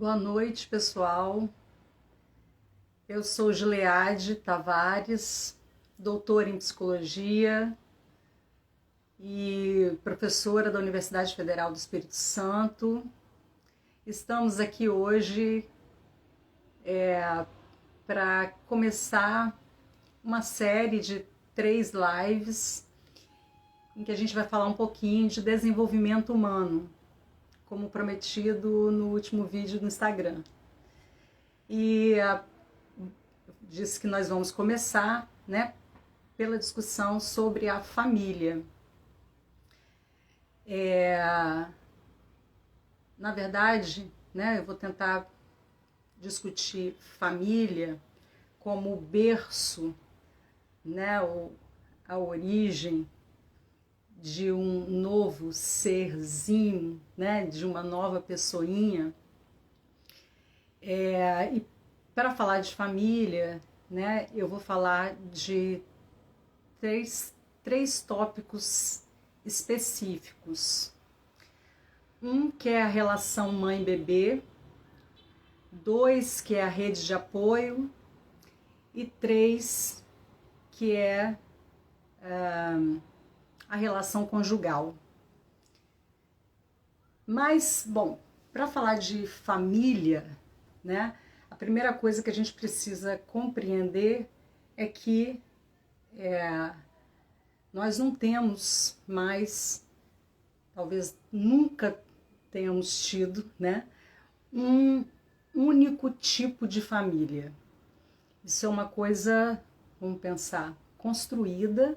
Boa noite, pessoal. Eu sou Gileade Tavares, doutora em psicologia e professora da Universidade Federal do Espírito Santo. Estamos aqui hoje para começar uma série de 3 lives em que a gente vai falar um pouquinho de desenvolvimento humano, como prometido no último vídeo no Instagram. E disse que nós vamos começar, pela discussão sobre a família. Na verdade, eu vou tentar discutir família como o berço, a origem de um novo serzinho, de uma nova pessoinha. E para falar de família, eu vou falar de três tópicos específicos. Um que é a relação mãe-bebê, 2 que é a rede de apoio e 3 que é a relação conjugal. Mas, bom, para falar de família, a primeira coisa que a gente precisa compreender é que nós não temos mais, talvez nunca tenhamos tido, um único tipo de família. Isso é uma coisa, vamos pensar, construída,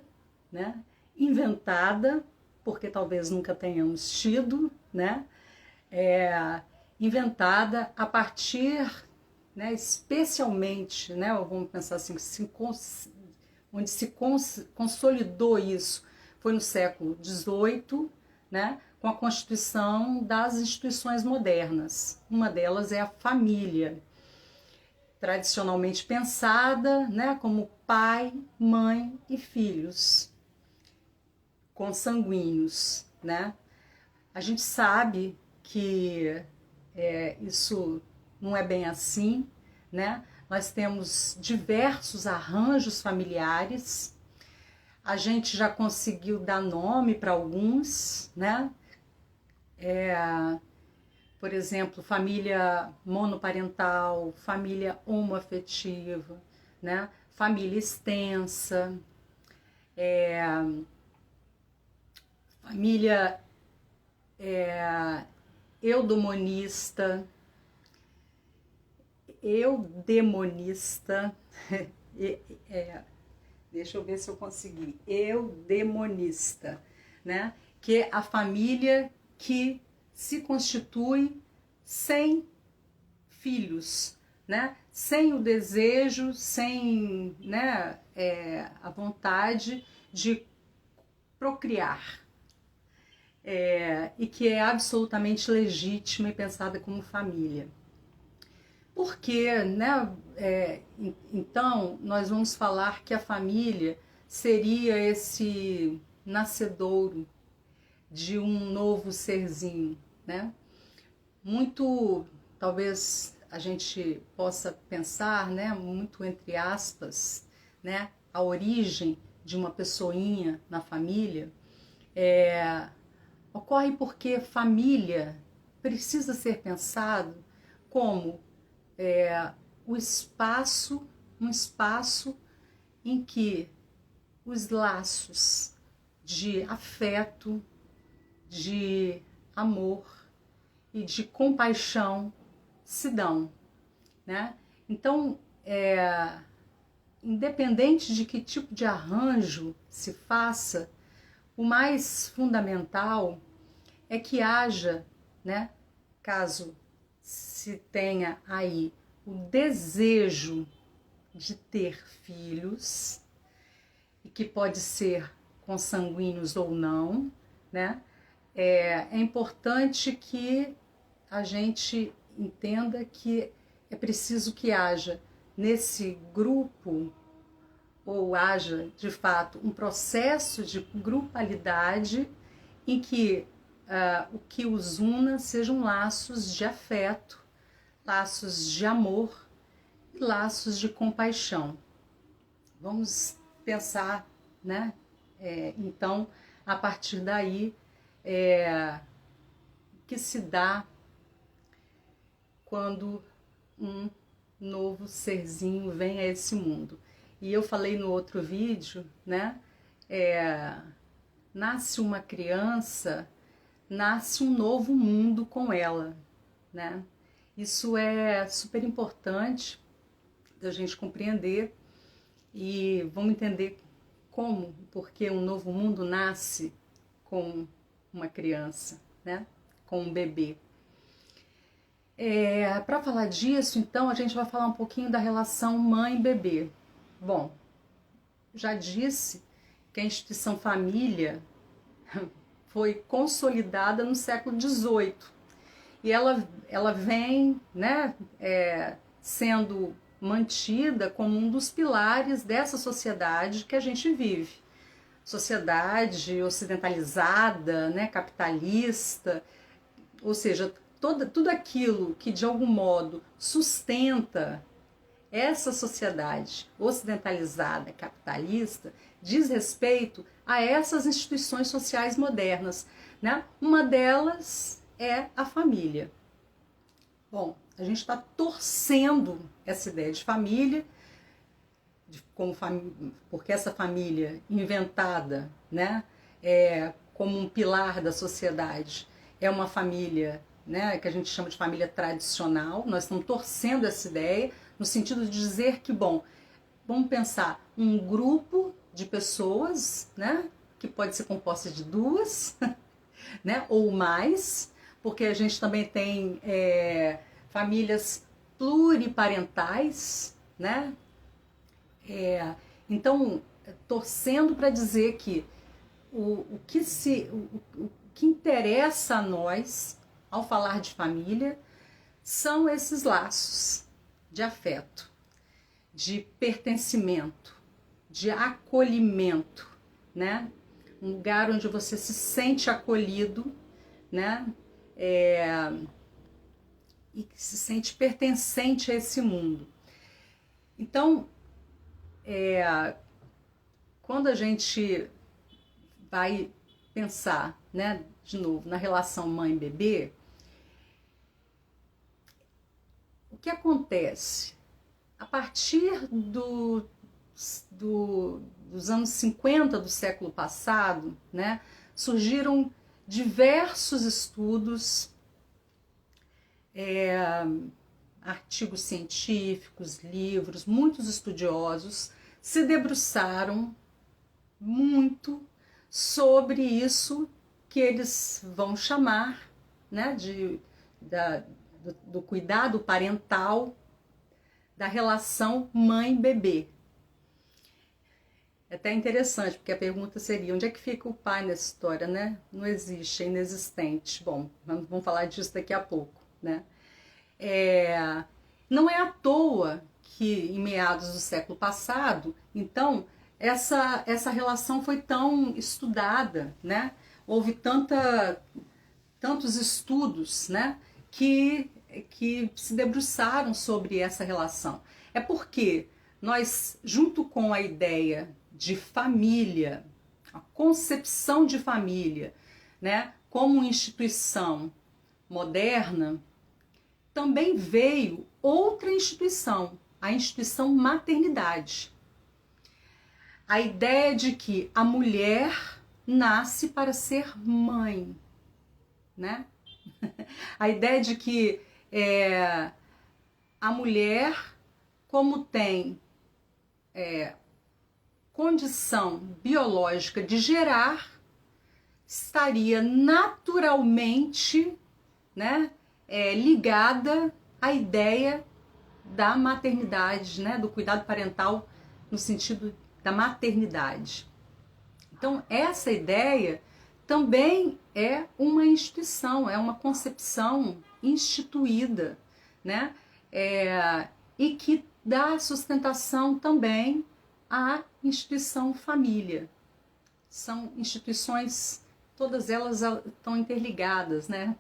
inventada, porque talvez nunca tenhamos tido, inventada a partir, especialmente, vamos pensar assim, onde se consolidou isso foi no século XVIII, com a constituição das instituições modernas. Uma delas é a família, tradicionalmente pensada, como pai, mãe e filhos consanguíneos, A gente sabe que isso não é bem assim, Nós temos diversos arranjos familiares, a gente já conseguiu dar nome para alguns, por exemplo, família monoparental, família homoafetiva, família extensa, família eudemonista, deixa eu ver se eu consegui, eudemonista, que é a família que se constitui sem filhos, sem o desejo, sem a vontade de procriar, e que é absolutamente legítima e pensada como família. Porque, então, nós vamos falar que a família seria esse nascedouro de um novo serzinho, Muito, talvez a gente possa pensar, muito entre aspas, a origem de uma pessoinha na família, ocorre porque família precisa ser pensado como um espaço em que os laços de afeto, de amor e de compaixão se dão, Então, independente de que tipo de arranjo se faça, o mais fundamental é que haja, caso se tenha aí o desejo de ter filhos, e que pode ser consanguíneos ou não, é importante que a gente entenda que é preciso que haja nesse grupo, ou haja de fato um processo de grupalidade em que o que os una sejam laços de afeto, laços de amor e laços de compaixão. Vamos pensar, né? Então, a partir daí, o que se dá quando um novo serzinho vem a esse mundo. E eu falei no outro vídeo, né? Nasce uma criança, nasce um novo mundo com ela, né? Isso é super importante da gente compreender e vamos entender como, porque um novo mundo nasce com uma criança, né? Com um bebê. Para falar disso, então, a gente vai falar um pouquinho da relação mãe-bebê. Bom, já disse que a instituição família foi consolidada no século XVIII e ela vem, né, sendo mantida como um dos pilares dessa sociedade que a gente vive. Sociedade ocidentalizada, né, capitalista, ou seja, tudo aquilo que de algum modo sustenta essa sociedade ocidentalizada, capitalista, diz respeito a essas instituições sociais modernas, né? Uma delas é a família. Bom, a gente está torcendo essa ideia de família, porque essa família inventada, né, como um pilar da sociedade, é uma família, né, que a gente chama de família tradicional. Nós estamos torcendo essa ideia no sentido de dizer que, bom, vamos pensar um grupo de pessoas, né, que pode ser composta de duas, né, ou mais, porque a gente também tem famílias pluriparentais, né? Então, torcendo para dizer que o que interessa a nós ao falar de família são esses laços de afeto, de pertencimento, de acolhimento, né? Um lugar onde você se sente acolhido, né? E que se sente pertencente a esse mundo. Então, quando a gente vai pensar, né, de novo, na relação mãe-bebê, o que acontece? A partir dos anos 50 do século passado, né, surgiram diversos estudos, artigos científicos, livros, muitos estudiosos se debruçaram muito sobre isso que eles vão chamar, né, do cuidado parental, da relação mãe-bebê. É até interessante, porque a pergunta seria, onde é que fica o pai nessa história, né? Não existe, é inexistente. Bom, vamos falar disso daqui a pouco, né? Não é à toa que em meados do século passado, então, essa relação foi tão estudada, né? Houve tantos estudos, né, que se debruçaram sobre essa relação. É porque nós, junto com a ideia de família, a concepção de família, né, como instituição moderna, também veio outra instituição, a instituição maternidade. A ideia de que a mulher nasce para ser mãe, né? A ideia de que a mulher, como tem condição biológica de gerar, estaria naturalmente, né, ligada à ideia da maternidade, né, do cuidado parental no sentido da maternidade. Então, essa ideia também é uma instituição, é uma concepção instituída, né? E que dá sustentação também à instituição família. São instituições, todas elas estão interligadas, né?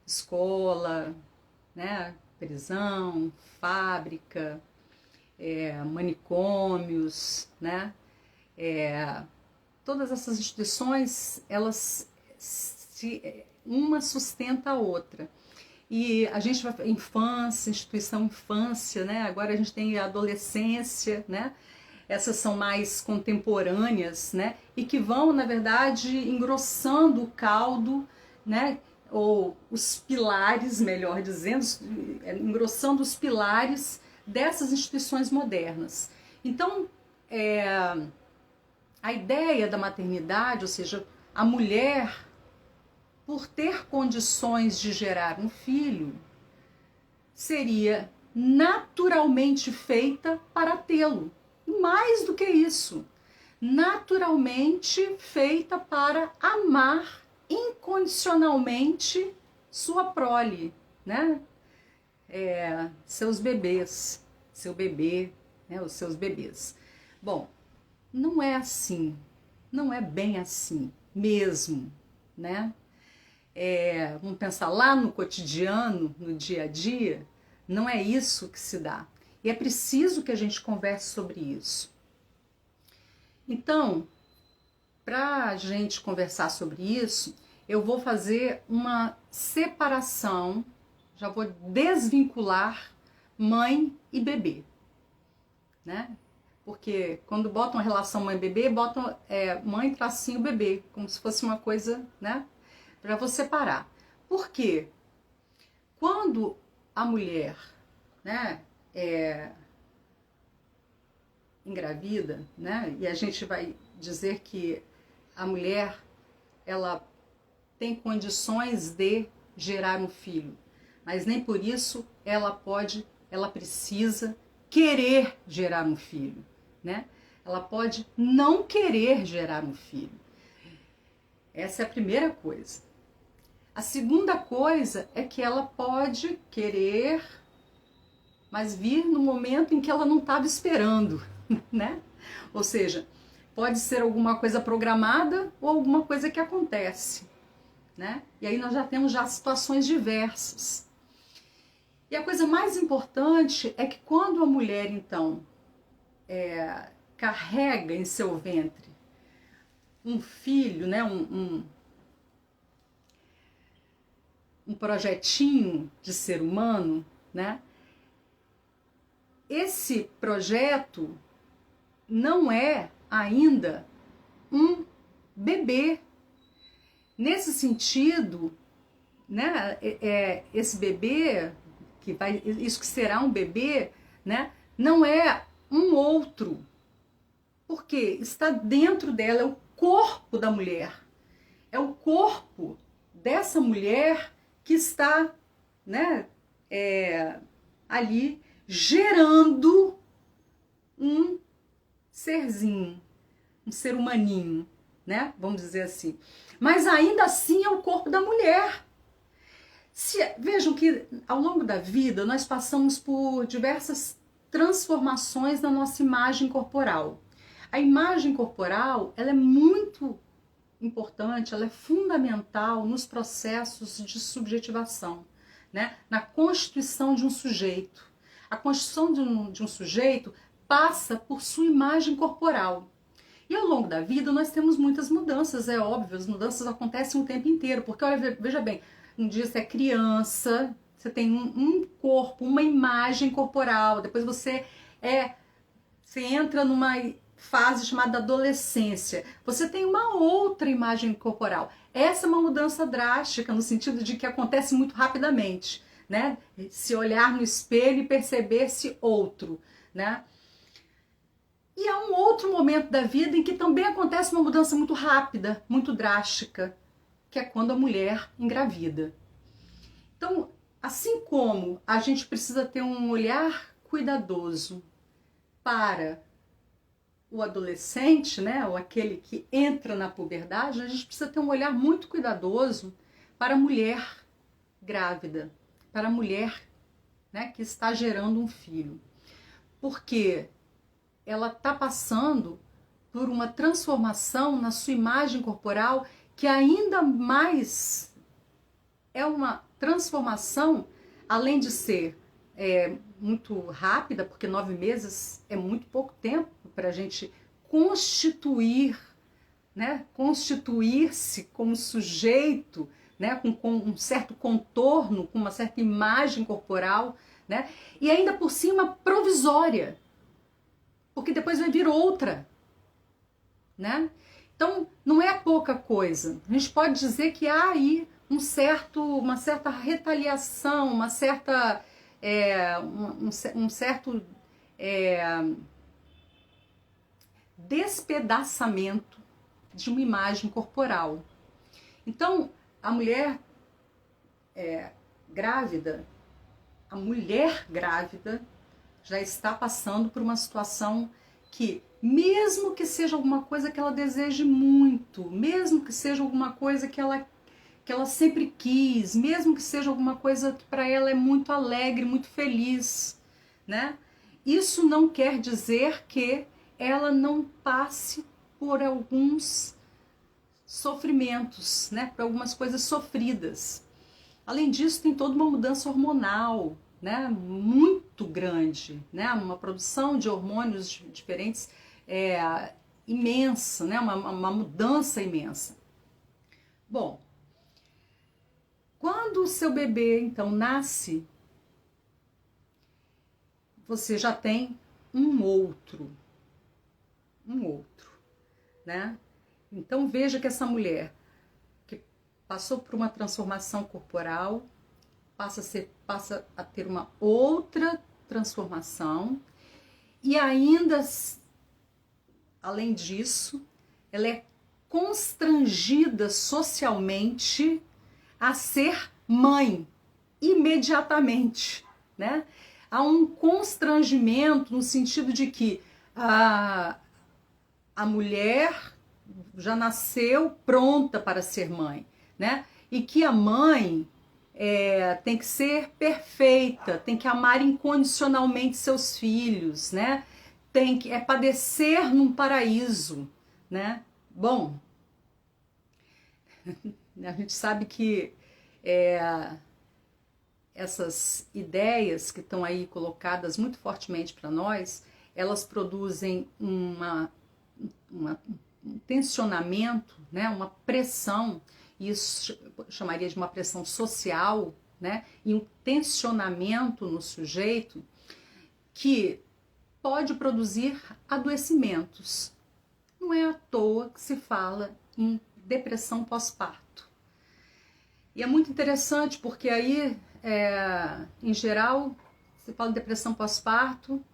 Escola, né? Prisão, fábrica, manicômios, né? Todas essas instituições, elas uma sustenta a outra. E a gente vai infância, instituição infância, né? Agora a gente tem a adolescência, né? Essas são mais contemporâneas, né? E que vão, na verdade, engrossando o caldo, né? Ou os pilares, melhor dizendo, engrossando os pilares dessas instituições modernas. Então, a ideia da maternidade, ou seja, a mulher, por ter condições de gerar um filho, seria naturalmente feita para tê-lo. E mais do que isso, naturalmente feita para amar incondicionalmente sua prole, né? Seus bebês, seu bebê, né? Os seus bebês. Bom, não é assim, não é bem assim mesmo, né? Vamos pensar lá no cotidiano, no dia a dia, não é isso que se dá. E é preciso que a gente converse sobre isso. Então, para a gente conversar sobre isso, eu vou fazer uma separação, já vou desvincular mãe e bebê, né? Porque quando botam a relação mãe-bebê, botam mãe tracinho bebê, como se fosse uma coisa, né? Para você separar. Por quê? Quando a mulher, né, engravida, né, e a gente vai dizer que a mulher, ela tem condições de gerar um filho, mas nem por isso ela precisa querer gerar um filho, né? Ela pode não querer gerar um filho. Essa é a primeira coisa. A segunda coisa é que ela pode querer, mas vir no momento em que ela não estava esperando, né? Ou seja, pode ser alguma coisa programada ou alguma coisa que acontece, né? E aí nós já temos situações diversas. E a coisa mais importante é que quando a mulher, então, carrega em seu ventre um filho, né, um projetinho de ser humano, né? Esse projeto não é ainda um bebê. Nesse sentido, né, esse bebê, isso que será um bebê, né, não é um outro, porque está dentro dela, é o corpo da mulher, é o corpo dessa mulher que está, né, ali gerando um serzinho, um ser humaninho, né, vamos dizer assim. Mas ainda assim é o corpo da mulher. Vejam que ao longo da vida nós passamos por diversas transformações na nossa imagem corporal. A imagem corporal, ela é muito importante, ela é fundamental nos processos de subjetivação, né? Na constituição de um sujeito. A constituição de um sujeito passa por sua imagem corporal. E ao longo da vida nós temos muitas mudanças, é óbvio, as mudanças acontecem o tempo inteiro, porque olha, veja bem, um dia você é criança, você tem um corpo, uma imagem corporal, depois você entra numa fase chamada adolescência, você tem uma outra imagem corporal. Essa é uma mudança drástica, no sentido de que acontece muito rapidamente, né? Se olhar no espelho e perceber-se outro, né? E há um outro momento da vida em que também acontece uma mudança muito rápida, muito drástica, que é quando a mulher engravida. Então, assim como a gente precisa ter um olhar cuidadoso para o adolescente, né, ou aquele que entra na puberdade, a gente precisa ter um olhar muito cuidadoso para a mulher grávida, para a mulher, né, que está gerando um filho. Porque ela está passando por uma transformação na sua imagem corporal que ainda mais é uma transformação além de ser muito rápida, porque 9 meses é muito pouco tempo para a gente constituir, né, constituir-se como sujeito, né, com um certo contorno, com uma certa imagem corporal, né, e ainda por cima provisória, porque depois vai vir outra, né? Então não é pouca coisa. A gente pode dizer que há aí uma certa retaliação, uma certa um certo despedaçamento de uma imagem corporal. Então, a mulher grávida, a mulher grávida já está passando por uma situação que, mesmo que seja alguma coisa que ela deseje muito, mesmo que seja alguma coisa que ela sempre quis, mesmo que seja alguma coisa que para ela é muito alegre, muito feliz, né? Isso não quer dizer que ela não passe por alguns sofrimentos, né? Por algumas coisas sofridas. Além disso, tem toda uma mudança hormonal, né? Muito grande, né? Uma produção de hormônios diferentes imensa, né? Uma mudança imensa. Bom, quando o seu bebê, então, nasce, você já tem um outro, né? Então, veja que essa mulher que passou por uma transformação corporal, passa a ter uma outra transformação e ainda, além disso, ela é constrangida socialmente a ser mãe imediatamente, né? Há um constrangimento no sentido de que a mulher já nasceu pronta para ser mãe, né? E que a mãe tem que ser perfeita, tem que amar incondicionalmente seus filhos, né? Tem que padecer num paraíso, né? Bom, a gente sabe que essas ideias que estão aí colocadas muito fortemente para nós, elas produzem um tensionamento, né, uma pressão, isso chamaria de uma pressão social, né, e um tensionamento no sujeito que pode produzir adoecimentos. Não é à toa que se fala em depressão pós-parto. E é muito interessante porque aí, em geral, se fala em depressão pós-parto,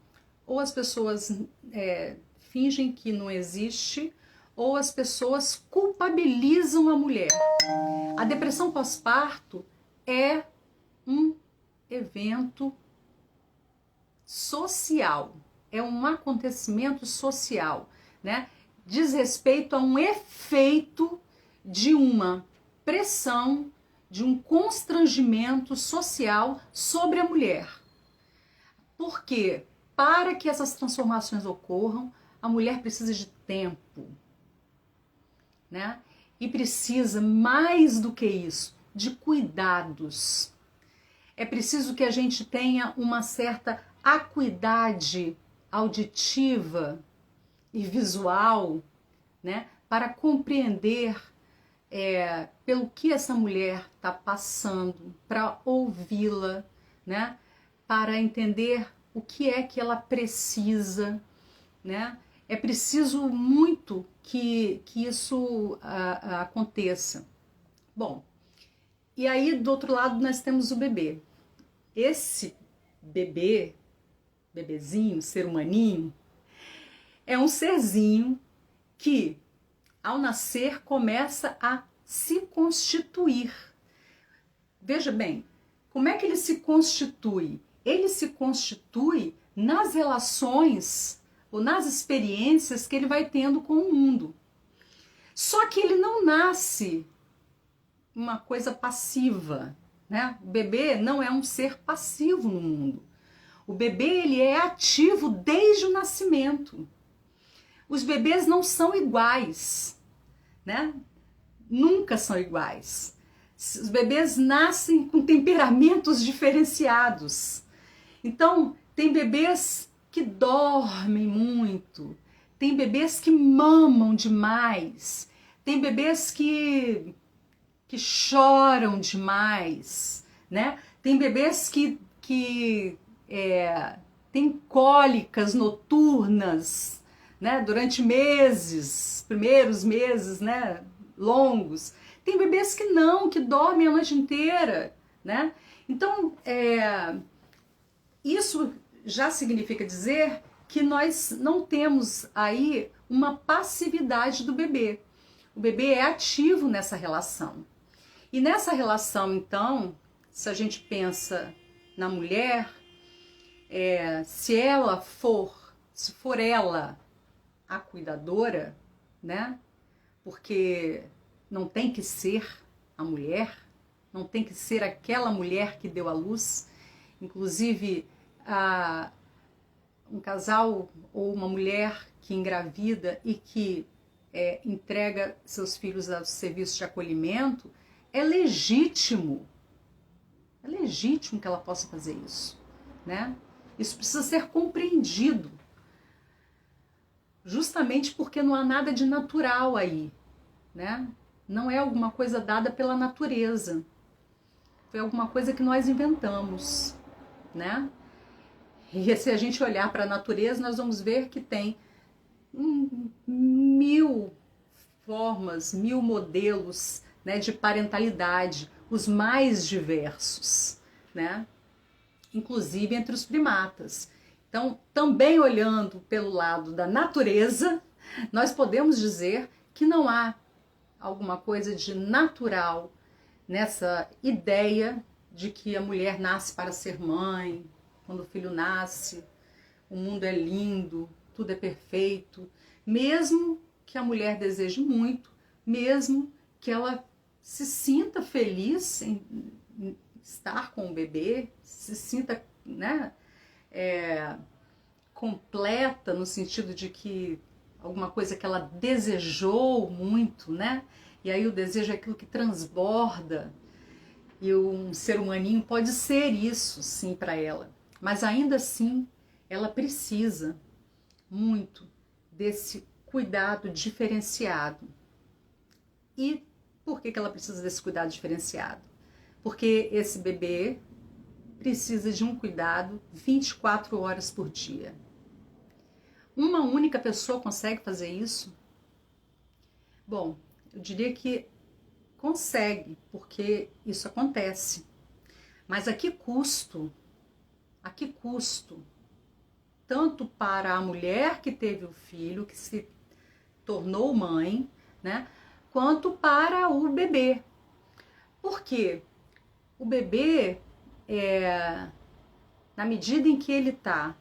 ou as pessoas fingem que não existe, ou as pessoas culpabilizam a mulher. A depressão pós-parto é um evento social, é um acontecimento social, né? Diz respeito a um efeito de uma pressão, de um constrangimento social sobre a mulher. Porque para que essas transformações ocorram, a mulher precisa de tempo, né? E precisa, mais do que isso, de cuidados. É preciso que a gente tenha uma certa acuidade auditiva e visual, né? Para compreender pelo que essa mulher está passando, para ouvi-la, né? Para entender o que é que ela precisa, né? É preciso muito que isso aconteça. Bom, e aí do outro lado nós temos o bebê. Esse bebezinho, ser humaninho, é um serzinho que, ao nascer, começa a se constituir. Veja bem, como é que ele se constitui? Ele se constitui nas relações ou nas experiências que ele vai tendo com o mundo. Só que ele não nasce uma coisa passiva, né? O bebê não é um ser passivo no mundo. O bebê, ele é ativo desde o nascimento. Os bebês não são iguais, né? Nunca são iguais. Os bebês nascem com temperamentos diferenciados. Então, tem bebês que dormem muito, tem bebês que mamam demais, tem bebês que choram demais, né? Tem bebês que têm cólicas noturnas, né? Durante meses, primeiros meses, né? Longos. Tem bebês que não, que dormem a noite inteira, né? Então, isso já significa dizer que nós não temos aí uma passividade do bebê. O bebê é ativo nessa relação. E nessa relação, então, se a gente pensa na mulher, se for ela a cuidadora, né? Porque não tem que ser a mulher, não tem que ser aquela mulher que deu à luz. Inclusive, um casal ou uma mulher que engravida e que entrega seus filhos aos serviços de acolhimento, é legítimo que ela possa fazer isso, né? Isso precisa ser compreendido, justamente porque não há nada de natural aí, né? Não é alguma coisa dada pela natureza, foi alguma coisa que nós inventamos, né? E se a gente olhar para a natureza, nós vamos ver que tem 1000 formas, 1000 modelos, né, de parentalidade, os mais diversos, né? Inclusive entre os primatas. Então, também olhando pelo lado da natureza, nós podemos dizer que não há alguma coisa de natural nessa ideia de que a mulher nasce para ser mãe. Quando o filho nasce, o mundo é lindo, tudo é perfeito, mesmo que a mulher deseje muito, mesmo que ela se sinta feliz em estar com o bebê, se sinta, né, completa no sentido de que alguma coisa que ela desejou muito, né? E aí o desejo é aquilo que transborda, e um ser humaninho pode ser isso, sim, para ela. Mas ainda assim, ela precisa muito desse cuidado diferenciado. E por que ela precisa desse cuidado diferenciado? Porque esse bebê precisa de um cuidado 24 horas por dia. Uma única pessoa consegue fazer isso? Bom, eu diria que consegue, porque isso acontece. Mas a que custo? A que custo? Tanto para a mulher que teve o filho, que se tornou mãe, né? Quanto para o bebê. Por quê? O bebê, na medida em que ele está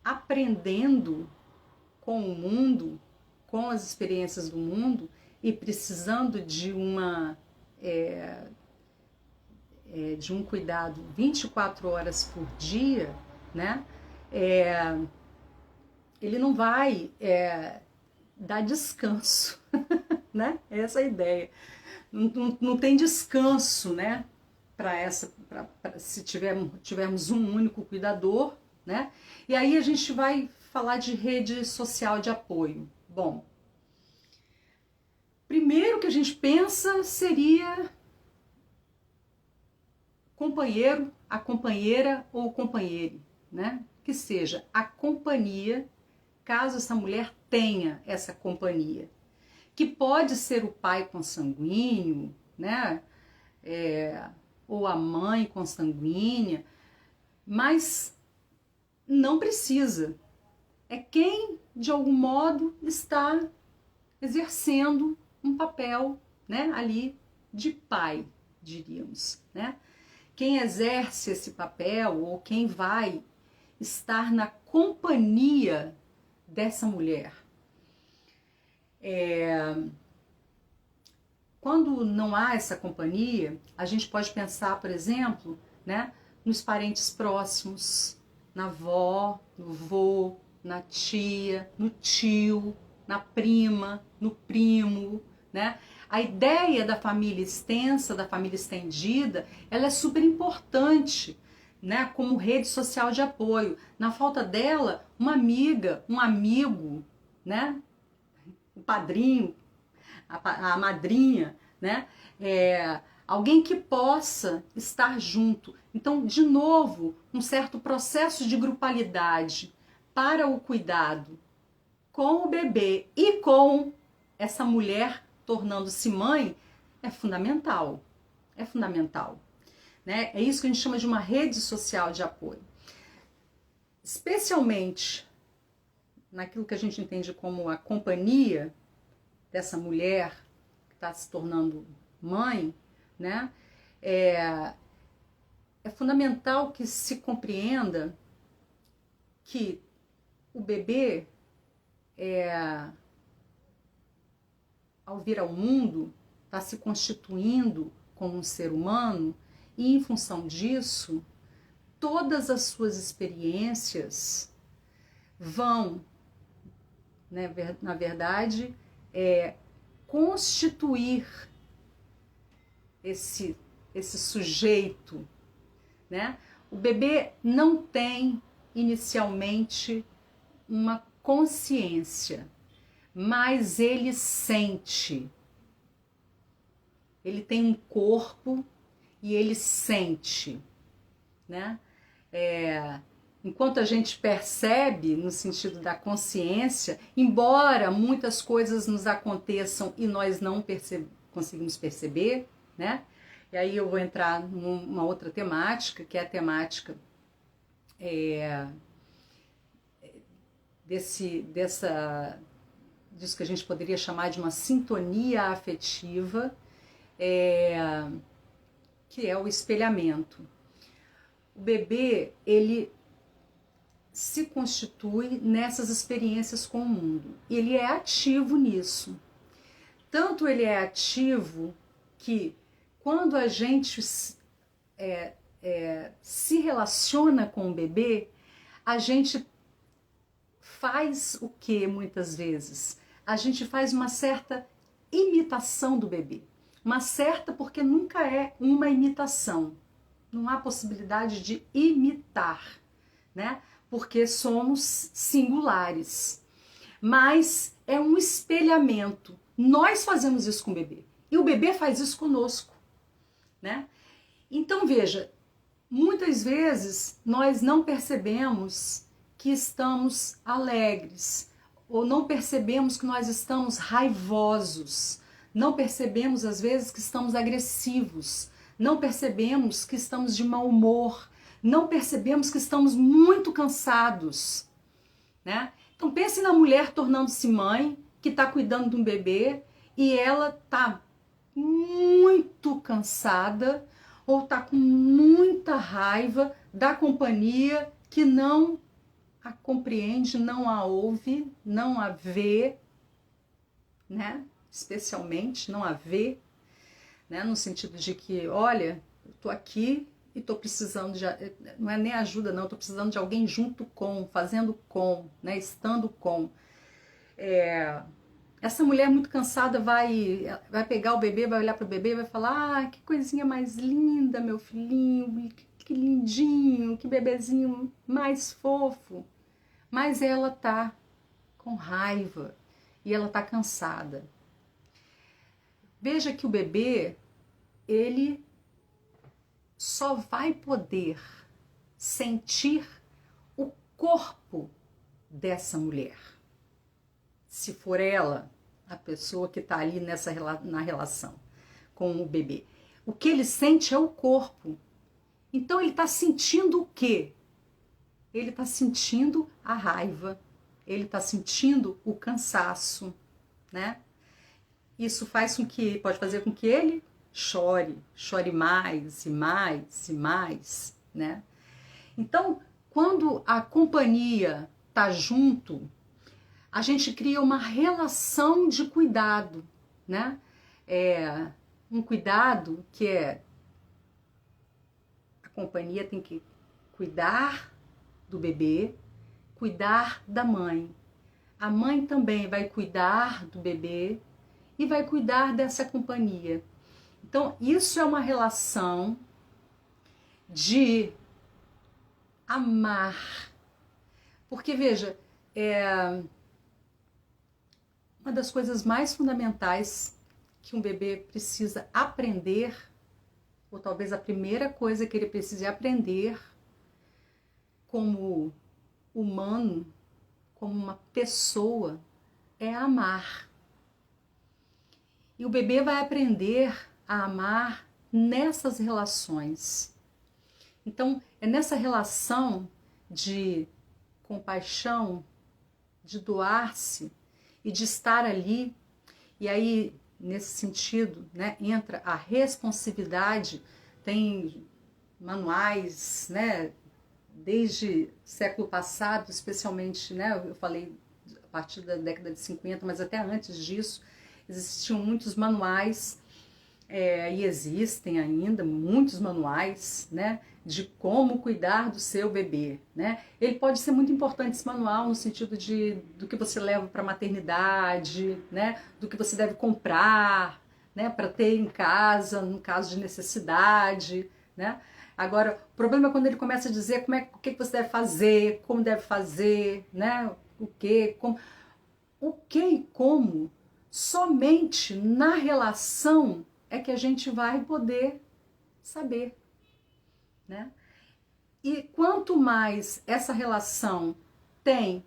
aprendendo com o mundo, com as experiências do mundo e precisando de um cuidado 24 horas por dia, né? Ele não vai dar descanso, né? Essa é a ideia. Não tem descanso, né? Se tivermos um único cuidador, né? E aí a gente vai falar de rede social de apoio. Bom, primeiro que a gente pensa seria companheiro, a companheira ou o companheiro, né? Que seja a companhia, caso essa mulher tenha essa companhia, que pode ser o pai consanguíneo, né? Ou a mãe consanguínea, mas não precisa. É quem, de algum modo, está exercendo um papel, né, ali de pai, diríamos, né? Quem exerce esse papel ou quem vai estar na companhia dessa mulher. Quando não há essa companhia, a gente pode pensar, por exemplo, né, nos parentes próximos, na avó, no vô, na tia, no tio, na prima, no primo, né? A ideia da família extensa, da família estendida, ela é super importante, né, como rede social de apoio. Na falta dela, uma amiga, um amigo, né, o padrinho, a madrinha, né, alguém que possa estar junto. Então, de novo, um certo processo de grupalidade para o cuidado com o bebê e com essa mulher tornando-se mãe é fundamental. É fundamental. Né? É isso que a gente chama de uma rede social de apoio. Especialmente naquilo que a gente entende como a companhia dessa mulher que está se tornando mãe, né? É fundamental que se compreenda que o bebê, ao vir ao mundo, está se constituindo como um ser humano e, em função disso, todas as suas experiências vão, né, na verdade, constituir esse sujeito, né? O bebê não tem inicialmente uma consciência, mas ele sente. Ele tem um corpo e ele sente, né? Enquanto a gente percebe, no sentido da consciência, embora muitas coisas nos aconteçam e nós não conseguimos perceber, né? E aí eu vou entrar numa outra temática, que é a temática disso que a gente poderia chamar de uma sintonia afetiva, que é o espelhamento. O bebê, ele se constitui nessas experiências com o mundo. Ele é ativo nisso. Tanto ele é ativo que quando a gente se relaciona com o bebê, a gente faz o que muitas vezes? A gente faz uma certa imitação do bebê. Uma certa porque nunca é uma imitação. Não há possibilidade de imitar, né? Porque somos singulares. Mas é um espelhamento. Nós fazemos isso com o bebê. E o bebê faz isso conosco, né? Então, veja, muitas vezes nós não percebemos que estamos alegres, ou não percebemos que nós estamos raivosos, não percebemos às vezes que estamos agressivos, não percebemos que estamos de mau humor, não percebemos que estamos muito cansados, né? Então pense na mulher tornando-se mãe, que está cuidando de um bebê e ela está muito cansada ou está com muita raiva da companhia que não a compreende, não a ouve, não a vê, né? Especialmente não a vê, né? No sentido de que, olha, eu tô aqui e tô precisando de, não é nem ajuda não, tô precisando de alguém junto com, fazendo com, né? Estando com. Essa mulher muito cansada vai pegar o bebê, vai olhar para o bebê e vai falar: ah, que coisinha mais linda, meu filhinho, que lindinho, que bebezinho mais fofo. Mas ela tá com raiva e ela tá cansada. Veja que o bebê, ele só vai poder sentir o corpo dessa mulher. Se for ela, a pessoa que está ali na relação com o bebê. O que ele sente é o corpo. Então ele está sentindo o quê? Ele está sentindo a raiva, ele está sentindo o cansaço, né? Isso pode fazer com que ele chore mais e mais e mais, né? Então, quando a companhia está junto, a gente cria uma relação de cuidado, né? Um cuidado que a companhia tem que cuidar do bebê, cuidar da mãe. A mãe também vai cuidar do bebê e vai cuidar dessa companhia. Então, isso é uma relação de amar. Porque, veja, uma das coisas mais fundamentais que um bebê precisa aprender, ou talvez a primeira coisa que ele precise aprender como humano, como uma pessoa, é amar. E o bebê vai aprender a amar nessas relações. Então, é nessa relação de compaixão, de doar-se e de estar ali. E aí, nesse sentido, né, entra a responsividade. Tem manuais, né, desde o século passado, especialmente, né, eu falei a partir da década de 50, mas até antes disso, existiam muitos manuais, e existem ainda muitos manuais, né, de como cuidar do seu bebê, né? Ele pode ser muito importante, esse manual, no sentido do que você leva para a maternidade, né, do que você deve comprar, né, para ter em casa, no caso de necessidade, né? Agora, o problema é quando ele começa a dizer o que você deve fazer, como deve fazer, né, o que e como, somente na relação é que a gente vai poder saber, né? E quanto mais essa relação tem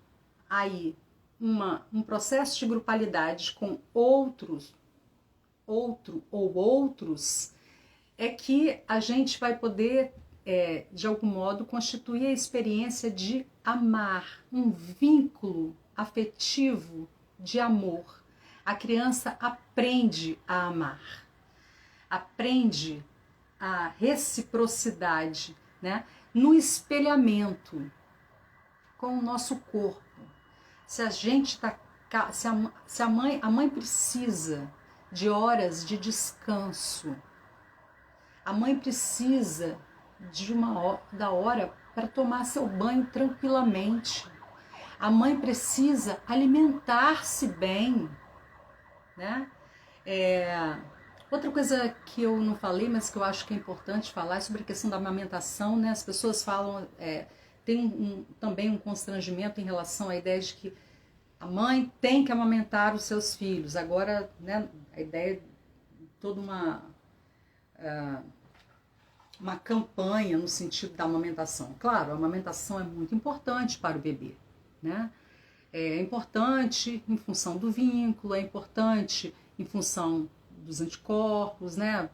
aí um processo de grupalidade com outro ou outros, é que a gente vai poder, de algum modo, constituir a experiência de amar, um vínculo afetivo de amor. A criança aprende a amar, aprende a reciprocidade, né? No espelhamento com o nosso corpo. Se a gente tá, se a mãe precisa de horas de descanso, a mãe precisa de da hora para tomar seu banho tranquilamente. A mãe precisa alimentar-se bem, né? Outra coisa que eu não falei, mas que eu acho que é importante falar, é sobre a questão da amamentação, né? As pessoas falam, tem também um constrangimento em relação à ideia de que a mãe tem que amamentar os seus filhos. Agora, né, a ideia é toda uma campanha no sentido da amamentação. Claro, a amamentação é muito importante para o bebê, né? É importante em função do vínculo, é importante em função dos anticorpos, né,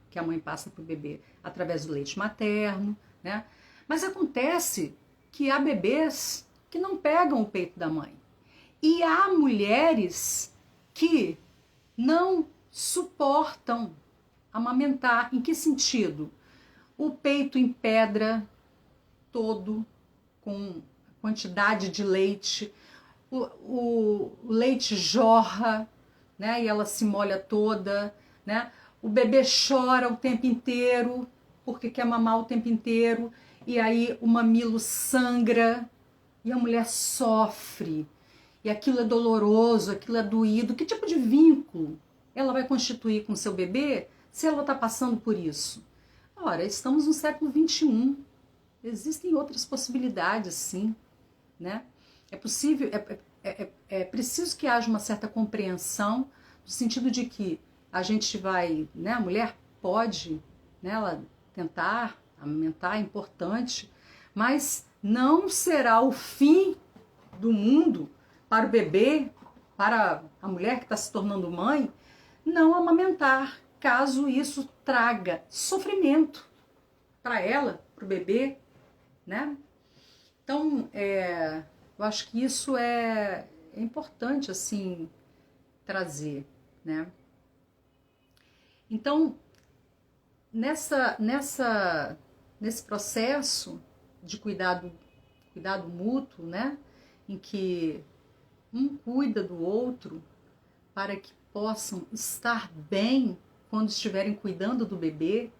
que a mãe passa para o bebê através do leite materno, né? Mas acontece que há bebês que não pegam o peito da mãe. E há mulheres que não suportam amamentar. Em que sentido? O peito em pedra todo, com quantidade de leite, o leite jorra, né, e ela se molha toda, né? O bebê chora o tempo inteiro, porque quer mamar o tempo inteiro, e aí o mamilo sangra, e a mulher sofre, e aquilo é doloroso, aquilo é doído. Que tipo de vínculo ela vai constituir com seu bebê se ela está passando por isso? Ora, estamos no século XXI, existem outras possibilidades, sim, né? É possível, é preciso que haja uma certa compreensão, no sentido de que a gente vai, né, a mulher pode, né, ela tentar amamentar, é importante, mas não será o fim do mundo para o bebê, para a mulher que está se tornando mãe, não amamentar, caso isso traga sofrimento para ela, para o bebê, né? Então, eu acho que isso é importante, assim, trazer, né? Então, nesse processo de cuidado mútuo, né? Em que um cuida do outro para que possam estar bem quando estiverem cuidando do bebê,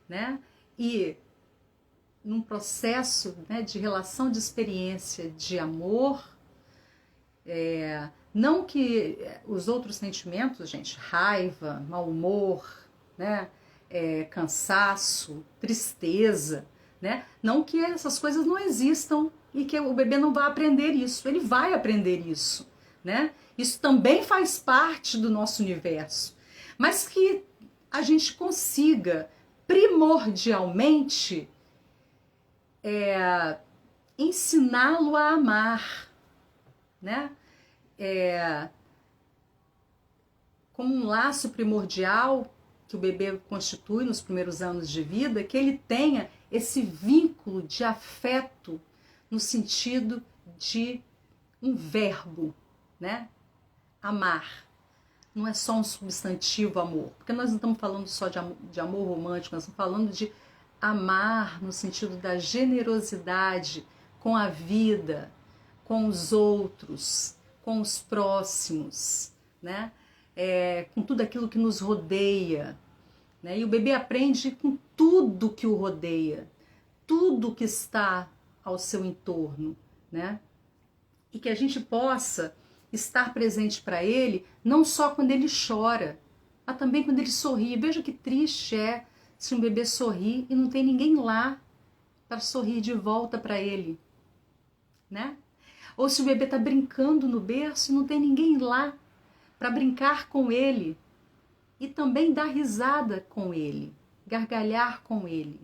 né? E num processo, né, de relação de experiência de amor, Não que os outros sentimentos, gente, raiva, mau humor, né, cansaço, tristeza, né, não que essas coisas não existam e que o bebê não vai aprender isso, ele vai aprender isso, né? Isso também faz parte do nosso universo, mas que a gente consiga primordialmente ensiná-lo a amar, né? Como um laço primordial que o bebê constitui nos primeiros anos de vida, que ele tenha esse vínculo de afeto no sentido de um verbo, né? Amar. Não é só um substantivo amor, porque nós não estamos falando só de amor romântico, nós estamos falando de amar no sentido da generosidade com a vida, com os outros, com os próximos, né? Com tudo aquilo que nos rodeia, né? E o bebê aprende com tudo que o rodeia, tudo que está ao seu entorno, né? E que a gente possa estar presente para ele, não só quando ele chora, mas também quando ele sorri. Veja que triste é se um bebê sorri e não tem ninguém lá para sorrir de volta para ele, né? Ou se o bebê está brincando no berço e não tem ninguém lá para brincar com ele e também dar risada com ele, gargalhar com ele.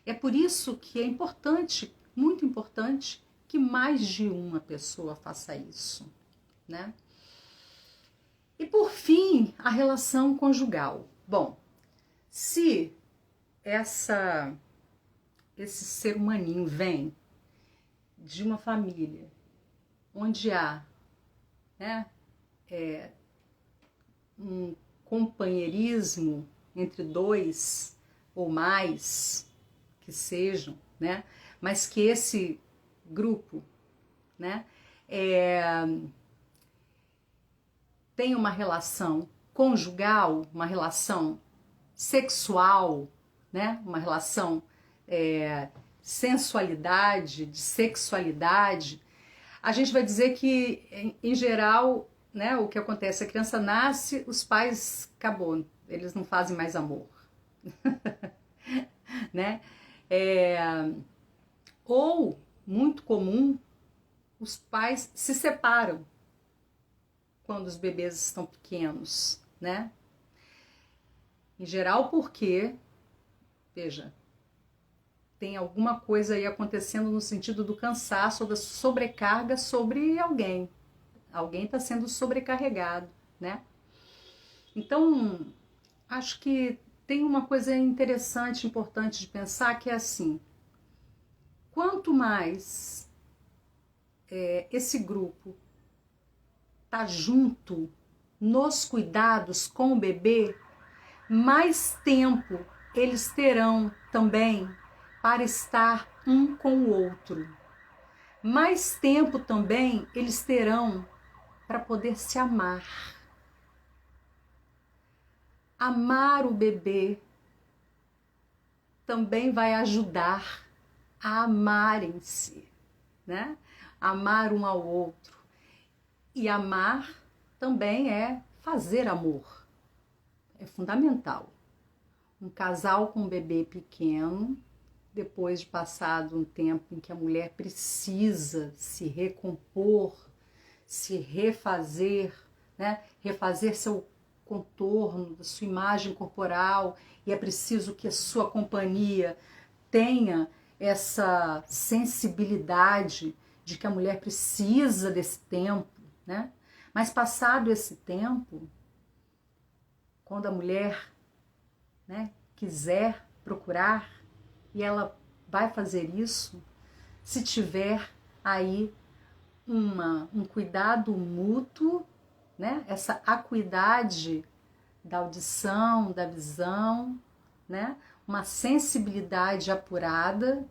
É por isso que é importante, muito importante, que mais de uma pessoa faça isso, né? E por fim, a relação conjugal. Bom, se esse ser humaninho vem de uma família onde há, né, um companheirismo entre dois ou mais que sejam, né, mas que esse grupo, né, tem uma relação conjugal, uma relação sexual, né, uma relação sensualidade, de sexualidade, a gente vai dizer que, em geral, né, o que acontece, a criança nasce, os pais, acabou, eles não fazem mais amor. Né? Ou, muito comum, os pais se separam quando os bebês estão pequenos, né? Em geral, porque, veja, tem alguma coisa aí acontecendo no sentido do cansaço ou da sobrecarga sobre alguém. Alguém está sendo sobrecarregado, né? Então, acho que tem uma coisa interessante, importante de pensar, que é assim, quanto mais esse grupo tá junto nos cuidados com o bebê, mais tempo eles terão também para estar um com o outro. Mais tempo também eles terão para poder se amar. Amar o bebê também vai ajudar a amarem-se, né? Amar um ao outro. E amar também é fazer amor. É fundamental. Um casal com um bebê pequeno, depois de passado um tempo em que a mulher precisa se recompor, se refazer, né? Refazer seu contorno, sua imagem corporal, e é preciso que a sua companhia tenha essa sensibilidade de que a mulher precisa desse tempo, né? Mas passado esse tempo, quando a mulher, né, quiser procurar, e ela vai fazer isso, se tiver aí um cuidado mútuo, né? Essa acuidade da audição, da visão, né? Uma sensibilidade apurada,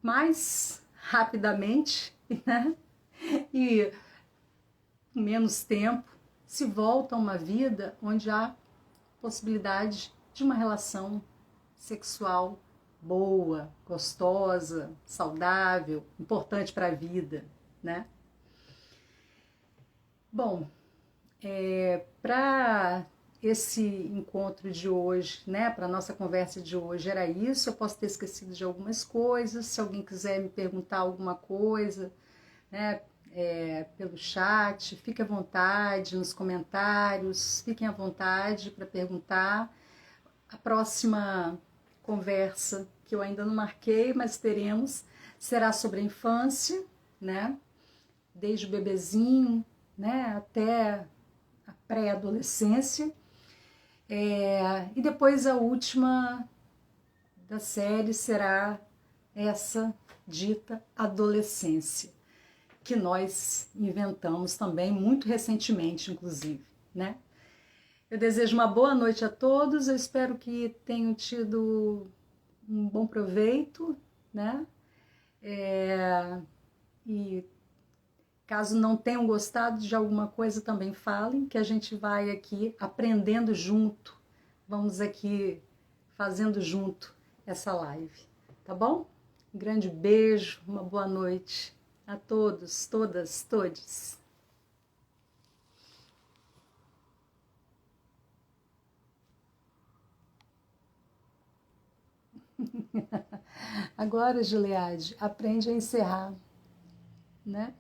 mais rapidamente, né? E em menos tempo se volta a uma vida onde há possibilidade de uma relação sexual boa, gostosa, saudável, importante para a vida, né? Bom, para esse encontro de hoje, né, para a nossa conversa de hoje, era isso. Eu posso ter esquecido de algumas coisas. Se alguém quiser me perguntar alguma coisa, né, pelo chat, fique à vontade, nos comentários, fiquem à vontade para perguntar. A próxima conversa, que eu ainda não marquei, mas teremos, será sobre a infância, né, desde o bebezinho, né, até a pré-adolescência. E depois a última da série será essa dita adolescência, que nós inventamos também muito recentemente, inclusive, né? Eu desejo uma boa noite a todos, eu espero que tenham tido um bom proveito, né? E caso não tenham gostado de alguma coisa, também falem, que a gente vai aqui aprendendo junto, vamos aqui fazendo junto essa live, tá bom? Um grande beijo, uma boa noite a todos, todas, todes. Agora, Gileade, aprende a encerrar, né?